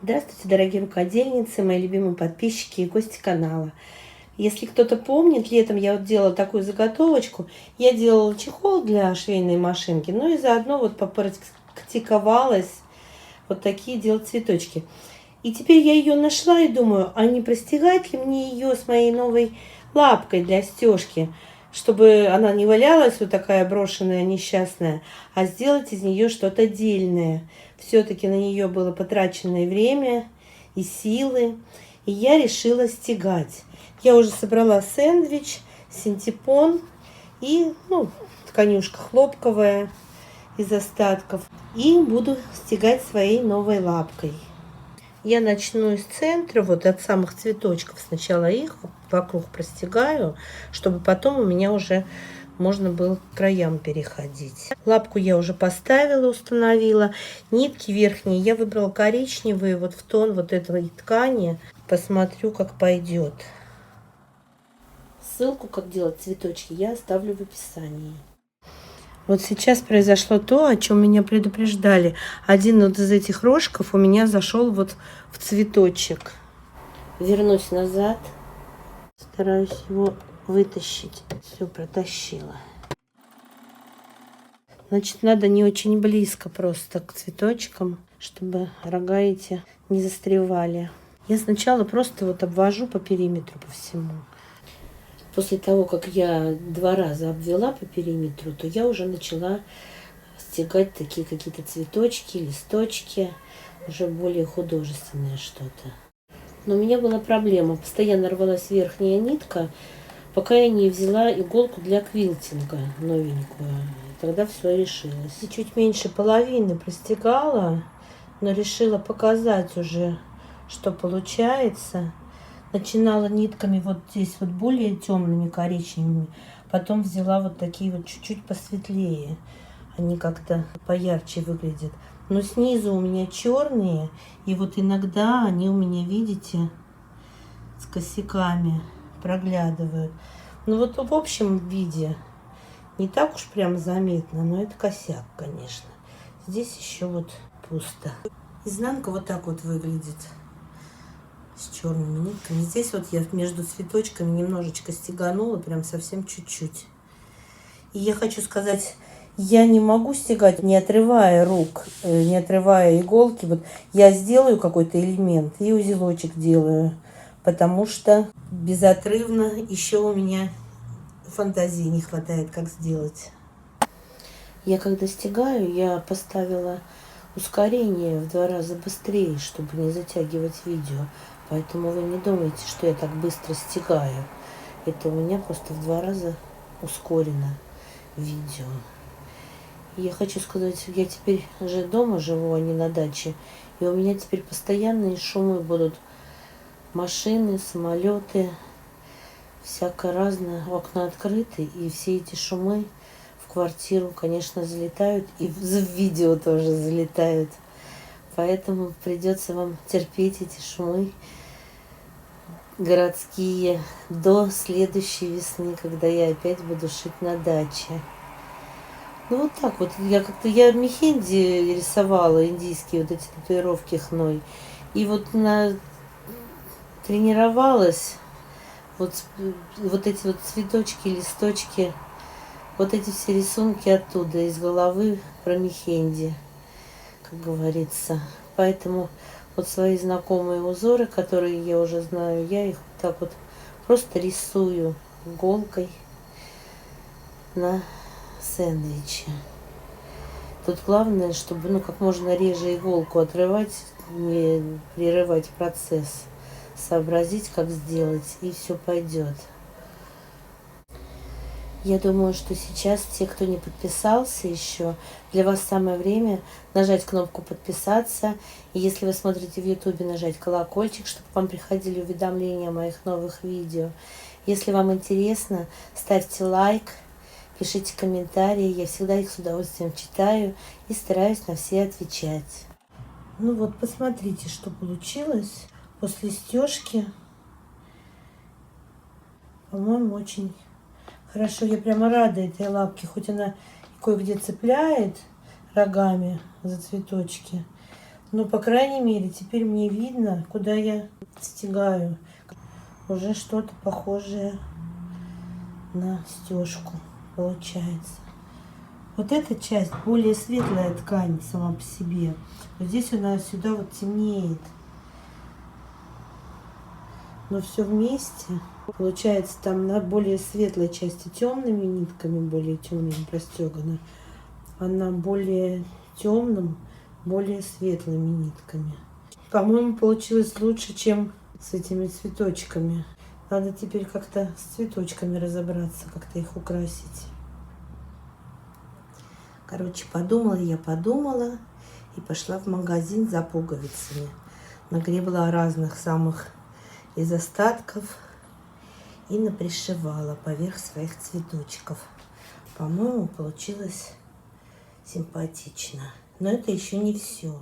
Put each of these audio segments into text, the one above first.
Здравствуйте, дорогие рукодельницы, мои любимые подписчики и гости канала. Если кто-то помнит, летом я вот делала такую заготовочку. Я делала чехол для швейной машинки, ну и заодно вот попрактиковалась вот такие делать цветочки. И теперь я ее нашла и думаю, а не простигать ли мне ее с моей новой лапкой для стежки, чтобы она не валялась вот такая брошенная, несчастная, а сделать из нее что-то дельное. Все-таки на нее было потраченное время и силы, и я решила стегать. Я уже собрала сэндвич, синтепон и, тканюшка хлопковая из остатков. И буду стегать своей новой лапкой. Я начну из центра, вот от самых цветочков. Сначала их вокруг простегаю, чтобы потом у меня уже можно было к краям переходить. Лапку я уже поставила, установила. Нитки верхние я выбрала коричневые, вот в тон вот этой ткани. Посмотрю, как пойдет. Ссылку, как делать цветочки, я оставлю в описании. Вот сейчас произошло то, о чем меня предупреждали. Один вот из этих рожков у меня зашел вот в цветочек. Вернусь назад. Стараюсь его вытащить. Все протащила. Значит, надо не очень близко просто к цветочкам, чтобы рога эти не застревали. Я сначала просто вот обвожу по периметру, по всему. После того, как я 2 раза обвела по периметру, то я уже начала стегать такие какие-то цветочки, листочки, уже более художественное что-то. Но у меня была проблема, постоянно рвалась верхняя нитка, пока я не взяла иголку для квилтинга новенькую. И тогда все решилось. И чуть меньше половины простегала, но решила показать уже, что получается. Начинала нитками вот здесь вот более темными коричневыми, потом взяла вот такие вот чуть-чуть посветлее. Они как-то поярче выглядят. Но снизу у меня черные, и вот иногда они у меня, видите, с косяками проглядывают. Ну вот в общем виде не так уж прям заметно, но это косяк, конечно. Здесь еще вот пусто. Изнанка вот так вот выглядит. С черными нитками. Здесь вот я между цветочками немножечко стеганула, прям совсем чуть-чуть. И я хочу сказать, я не могу стегать, не отрывая рук, не отрывая иголки. Вот я сделаю какой-то элемент и узелочек делаю, потому что безотрывно еще у меня фантазии не хватает, как сделать. Я когда стегаю, я поставила ускорение в 2 раза быстрее, чтобы не затягивать видео. Поэтому вы не думайте, что я так быстро стегаю. Это у меня просто в 2 раза ускорено видео. И я хочу сказать, я теперь уже дома живу, а не на даче. И у меня теперь постоянные шумы будут. Машины, самолеты, всякое разное. Окна открыты, и все эти шумы в квартиру, конечно, залетают. И в видео тоже залетают. Поэтому придется вам терпеть эти шумы городские до следующей весны, когда я опять буду шить на даче. Ну вот так вот. Я мехенди рисовала, индийские вот эти татуировки хной. И вот тренировалась вот эти вот цветочки, листочки, вот эти все рисунки оттуда, из головы про мехенди, как говорится. Поэтому вот свои знакомые узоры, которые я уже знаю, я их вот так вот просто рисую иголкой на сэндвиче. Тут главное, чтобы как можно реже иголку отрывать, не прерывать процесс, сообразить, как сделать, и все пойдет. Я думаю, что сейчас те, кто не подписался еще, для вас самое время нажать кнопку «Подписаться». И если вы смотрите в YouTube, нажать колокольчик, чтобы вам приходили уведомления о моих новых видео. Если вам интересно, ставьте лайк, пишите комментарии. Я всегда их с удовольствием читаю и стараюсь на все отвечать. Ну вот, посмотрите, что получилось после стежки. По-моему, очень хорошо. Я прямо рада этой лапке. Хоть она кое-где цепляет рогами за цветочки, Ну, по крайней мере, теперь мне видно, куда я стягаю. Уже что-то похожее на стежку получается. Вот эта часть более светлая ткань сама по себе. Вот здесь она сюда вот темнеет. Но все вместе получается там на более светлой части темными нитками, более темными простегана, а на более темным более светлыми нитками. По-моему, получилось лучше, чем с этими цветочками. Надо теперь как-то с цветочками разобраться, как-то их украсить. Короче, подумала и пошла в магазин за пуговицами. Нагребла разных самых из остатков и напришивала поверх своих цветочков. По-моему, получилось симпатично. Но это еще не все.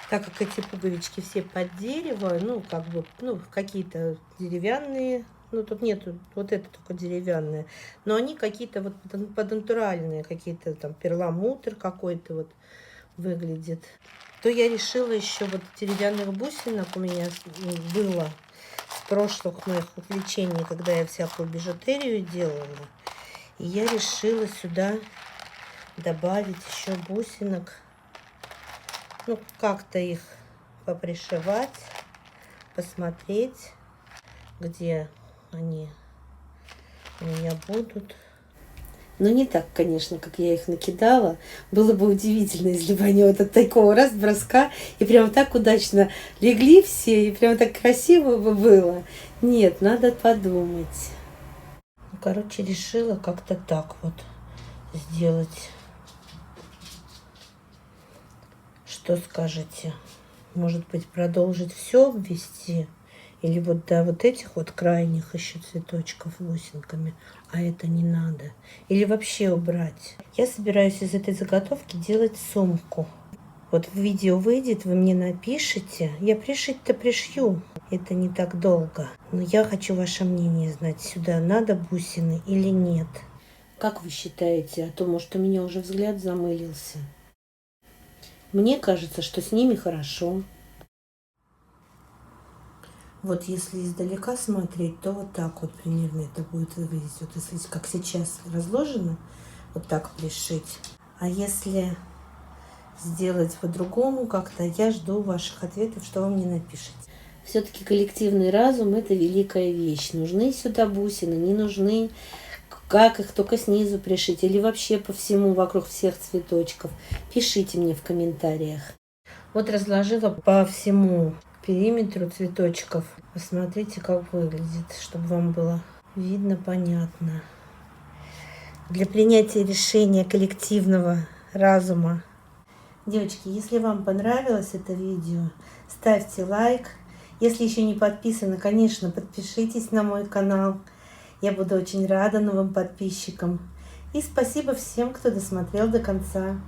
Так как эти пуговички все под дерево, какие-то деревянные, тут нету, вот это только деревянные, но они какие-то вот поднатуральные, какие-то там перламутр какой-то вот выглядит. То я решила еще вот деревянных бусинок у меня было с прошлых моих увлечений, когда я всякую бижутерию делала. И я решила сюда добавить еще бусинок. Как-то их попришивать, посмотреть, где они у меня будут. Но не так, конечно, как я их накидала. Было бы удивительно, если бы они вот от такого броска и прям так удачно легли все, и прям так красиво бы было. Нет, надо подумать. Короче, решила как-то так вот сделать. Что скажете? Может быть, продолжить все обвести? Или вот до вот этих вот крайних еще цветочков бусинками, а это не надо? Или вообще убрать? Я собираюсь из этой заготовки делать сумку. Вот в видео выйдет, вы мне напишите. Я пришить-то пришью. Это не так долго. Но я хочу ваше мнение знать. Сюда надо бусины или нет? Как вы считаете? А то, может, у меня уже взгляд замылился. Мне кажется, что с ними хорошо. Вот если издалека смотреть, то вот так вот примерно это будет выглядеть. Вот если как сейчас разложено, вот так пришить. А если сделать по-другому как-то, я жду ваших ответов, что вы мне напишите. Все-таки коллективный разум – это великая вещь. Нужны сюда бусины, не нужны. Как их только снизу пришить или вообще по всему, вокруг всех цветочков. Пишите мне в комментариях. Вот разложила по всему периметру цветочков. Посмотрите, как выглядит, чтобы вам было видно, понятно. Для принятия решения коллективного разума. Девочки, если вам понравилось это видео, ставьте лайк. Если еще не подписаны, конечно, подпишитесь на мой канал. Я буду очень рада новым подписчикам. И спасибо всем, кто досмотрел до конца.